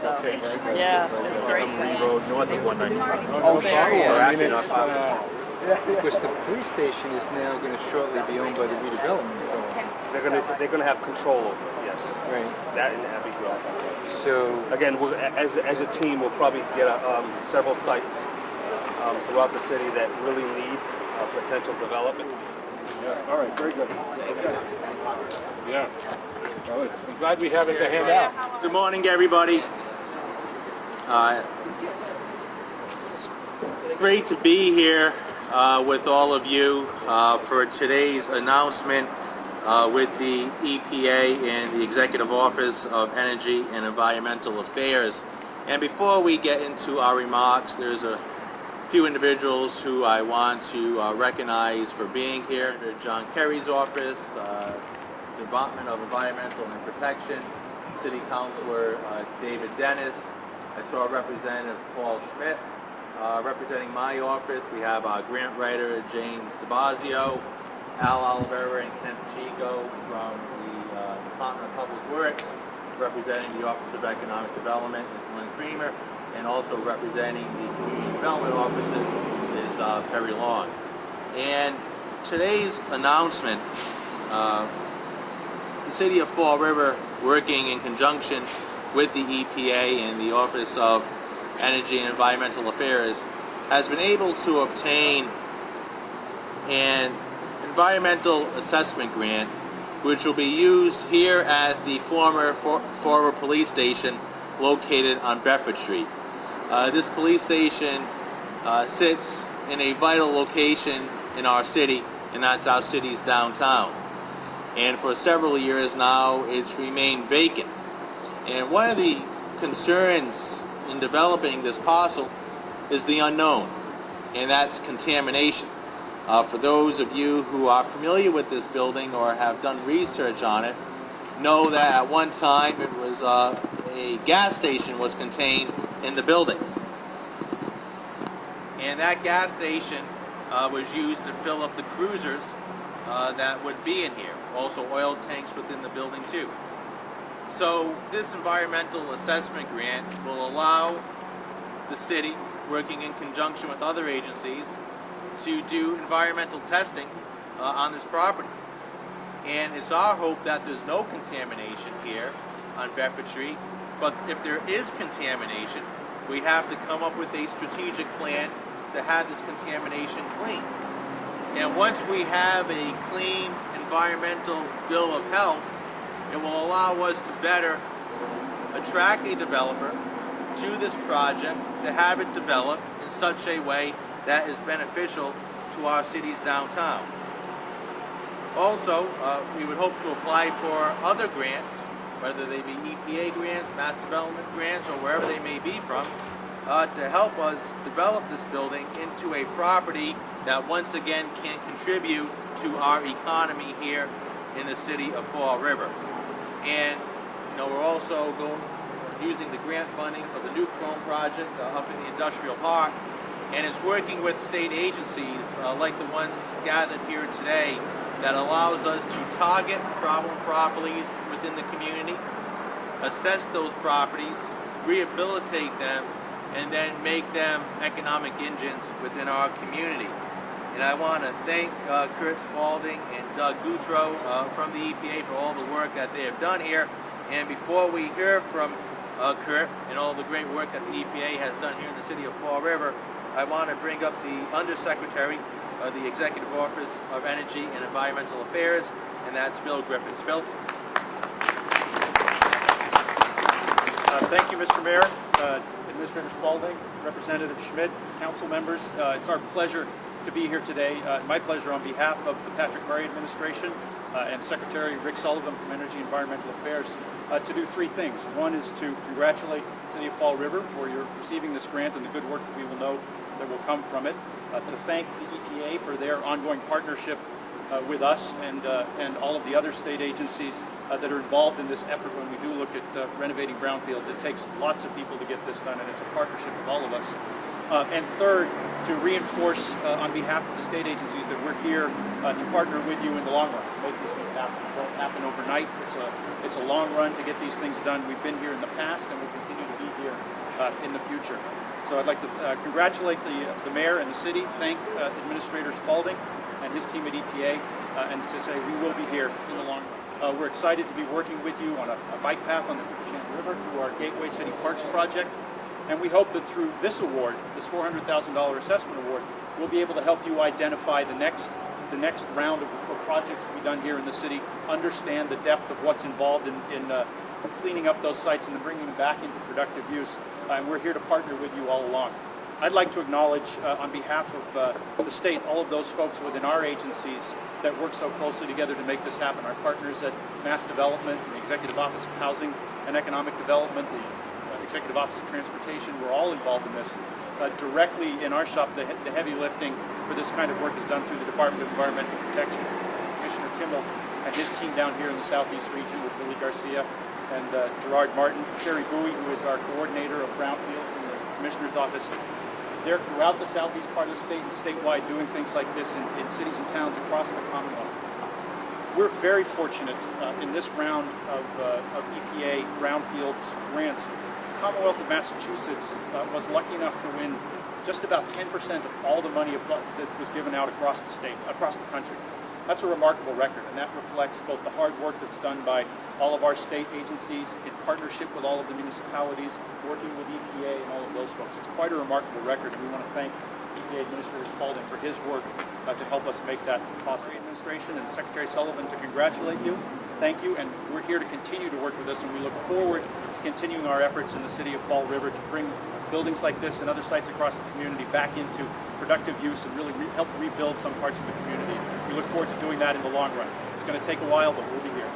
Okay, very good. Yeah, it's great. Montgomery Road north of 195. Oh, Very sure. good. I mean, Actually, not far. because the police station is now going to shortly be owned by the redevelopment authority. They're gonna have control over it. Yes. Right. That and Abbey Grove. So, Again, as a team, we'll probably get several sites throughout the city that really need potential development. Yeah. All right. Very good. Okay. Yeah. Well, I'm glad we have it to hand out. Good morning, everybody. Great to be here with all of you for today's announcement with the EPA and the Executive Office of Energy and Environmental Affairs. And before we get into our remarks, there's a few individuals who I want to recognize for being here. John Kerry's office, Department of Environmental and Protection, City Councilor David Dennis. I saw Representative Paul Schmidt. Representing my office, we have our grant writer Jane DeBazio, Al Oliveira and Ken Chico from the Department of Public Works. Representing the Office of Economic Development is Lynn Creamer, and also representing the Community Development offices is Perry Long. And today's announcement, the City of Fall River, working in conjunction with the EPA and the Office of Energy and Environmental Affairs, has been able to obtain an environmental assessment grant which will be used here at the former Fall River Police Station located on Bedford Street. This police station sits in a vital location in our city, and that's our city's downtown. And for several years now, it's remained vacant. And one of the concerns in developing this parcel is the unknown, and that's contamination. For those of you who are familiar with this building or have done research on it, know that at one time it was a gas station was contained in the building. And that gas station was used to fill up the cruisers that would be in here. Also oil tanks within the building too. So this environmental assessment grant will allow the city, working in conjunction with other agencies, to do environmental testing on this property. And it's our hope that there's no contamination here on Bedford Street, but if there is contamination, we have to come up with a strategic plan to have this contamination clean. And once we have a clean environmental bill of health, it will allow us to better attract a developer to this project, to have it developed in such a way that is beneficial to our city's downtown. Also, we would hope to apply for other grants, whether they be EPA grants, mass development grants, or wherever they may be from, to help us develop this building into a property that once again can contribute to our economy here in the city of Fall River. And we're also using the grant funding for the new Chrome project up in the industrial park, and it's working with state agencies like the ones gathered here today that allows us to target problem properties within the community, assess those properties, rehabilitate them, and then make them economic engines within our community. And I want to thank Curt Spalding and Doug Goutreau from the EPA for all the work that they have done here. And before we hear from Curt and all the great work that the EPA has done here in the city of Fall River, I want to bring up the Undersecretary of the Executive Office of Energy and Environmental Affairs, and that's Phil Griffiths. Phil? Thank you, Mr. Mayor, Administrator Spalding, Representative Schmidt, council members. It's our pleasure to be here today. My pleasure on behalf of the Patrick Murray administration and Secretary Rick Sullivan from Energy and Environmental Affairs to do three things. One is to congratulate the City of Fall River for your receiving this grant and the good work that we will know that will come from it. To thank the EPA for their ongoing partnership with us and all of the other state agencies that are involved in this effort when we do look at renovating brownfields. It takes lots of people to get this done, and it's a partnership of all of us. And third, to reinforce on behalf of the state agencies that we're here to partner with you in the long run to make these things happen. It won't happen overnight. It's a long run to get these things done. We've been here in the past and we'll continue to be here in the future. So I'd like to congratulate the mayor and the city, thank Administrator Spalding and his team at EPA, and to say we will be here in the long run. We're excited to be working with you on a bike path on the Cooperchan River through our Gateway City Parks project. And we hope that through this award, this $400,000 assessment award, we'll be able to help you identify the next round of projects to be done here in the city, understand the depth of what's involved in cleaning up those sites and then bringing them back into productive use. And we're here to partner with you all along. I'd like to acknowledge on behalf of the state, all of those folks within our agencies that work so closely together to make this happen. Our partners at Mass Development, the Executive Office of Housing and Economic Development, the Executive Office of Transportation, we're all involved in this. Directly in our shop, the heavy lifting for this kind of work is done through the Department of Environmental Protection. Commissioner Kimmel and his team down here in the Southeast region with Billy Garcia and Gerard Martin, Sherry Bowie, who is our coordinator of Brownfields in the Commissioner's Office. They're throughout the southeast part of the state and statewide doing things like this in cities and towns across the Commonwealth. We're very fortunate in this round of EPA Brownfields grants. The Commonwealth of Massachusetts was lucky enough to win just about 10% of all the money that was given out across the state, across the country. That's a remarkable record, and that reflects both the hard work that's done by all of our state agencies in partnership with all of the municipalities, working with EPA and all of those folks. It's quite a remarkable record, and we want to thank EPA Administrator Spalding for his work to help us make that possible. Administration and Secretary Sullivan to congratulate you. Thank you, and we're here to continue to work with this, and we look forward to continuing our efforts in the city of Fall River to bring buildings like this and other sites across the community back into productive use and really help rebuild some parts of the community. We look forward to doing that in the long run. It's going to take a while, but we'll be here.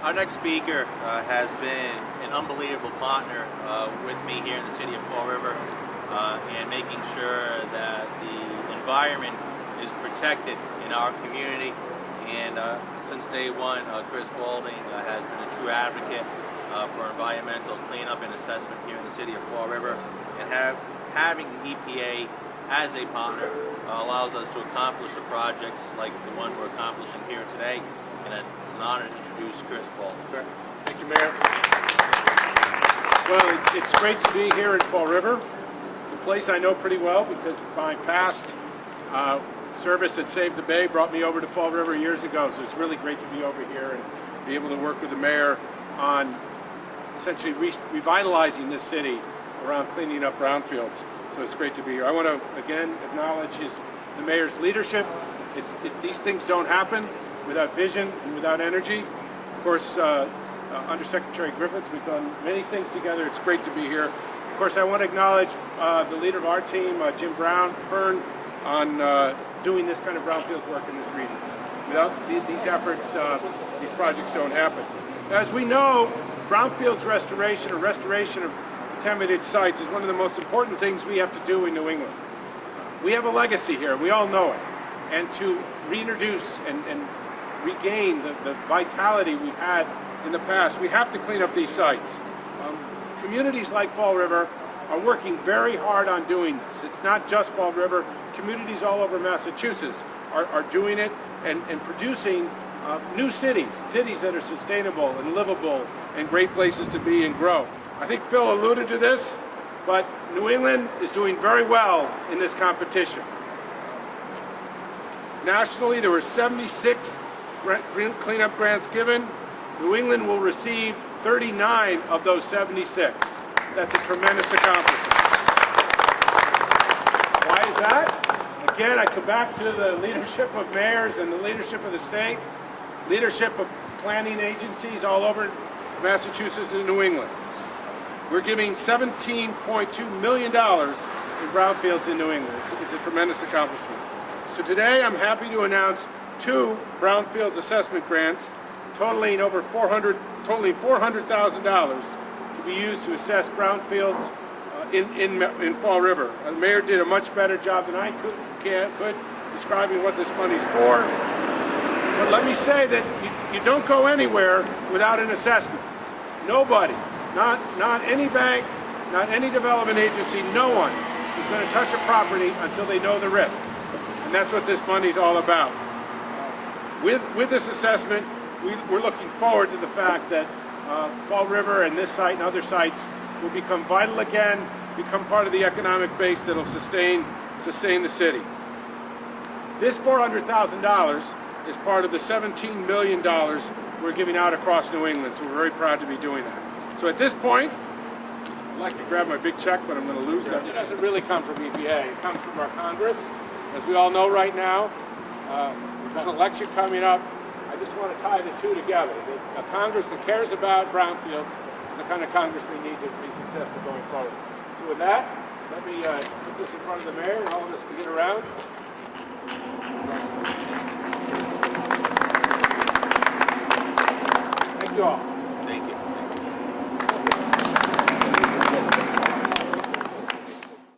Our next speaker has been an unbelievable partner with me here in the city of Fall River and making sure that the environment is protected in our community. And since day one, Chris Spalding has been a true advocate for environmental cleanup and assessment here in the city of Fall River. And having the EPA as a partner allows us to accomplish the projects like the one we're accomplishing here today. And it's an honor to introduce Curt Spalding. Thank you, Mayor. Well, it's great to be here in Fall River. It's a place I know pretty well because my past service at Save the Bay brought me over to Fall River years ago, so it's really great to be over here and be able to work with the mayor on essentially revitalizing this city around cleaning up brownfields. So it's great to be here. I want to again acknowledge the mayor's leadership. These things don't happen without vision and without energy. Of course, Under Secretary Griffiths, we've done many things together. It's great to be here. Of course, I want to acknowledge the leader of our team, Jim Byrne, on doing this kind of brownfield work in this region. Without these efforts, these projects don't happen. As we know, brownfields restoration or restoration of contaminated sites is one of the most important things we have to do in New England. We have a legacy here, we all know it. And to reintroduce and regain the vitality we've had in the past, we have to clean up these sites. Communities like Fall River are working very hard on doing this. It's not just Fall River. Communities all over Massachusetts are doing it and producing new cities that are sustainable and livable and great places to be and grow. I think Phil alluded to this, but New England is doing very well in this competition. Nationally, there were 76 cleanup grants given. New England will receive 39 of those 76. That's a tremendous accomplishment. Why is that? Again, I come back to the leadership of mayors and the leadership of the state, leadership of planning agencies all over Massachusetts and New England. We're giving $17.2 million in brownfields in New England. It's a tremendous accomplishment. So today I'm happy to announce 2 brownfields assessment grants totaling $400,000 to be used to assess brownfields in Fall River. The mayor did a much better job than I could describing what this money's for. But let me say that you don't go anywhere without an assessment. Nobody, not any bank, not any development agency, no one is going to touch a property until they know the risk. And that's what this money is all about. With this assessment, we're looking forward to the fact that Fall River and this site and other sites will become vital again, become part of the economic base that will sustain the city. This $400,000 is part of the $17 million we're giving out across New England, so we're very proud to be doing that. So at this point, I'd like to grab my big check, but I'm going to lose that. It doesn't really come from EPA. It comes from our Congress. As we all know right now, we've got an election coming up. I just want to tie the two together. A Congress that cares about brownfields is the kind of Congress we need to be successful going forward. So with that, let me put this in front of the mayor and all of us can get around. Thank you all.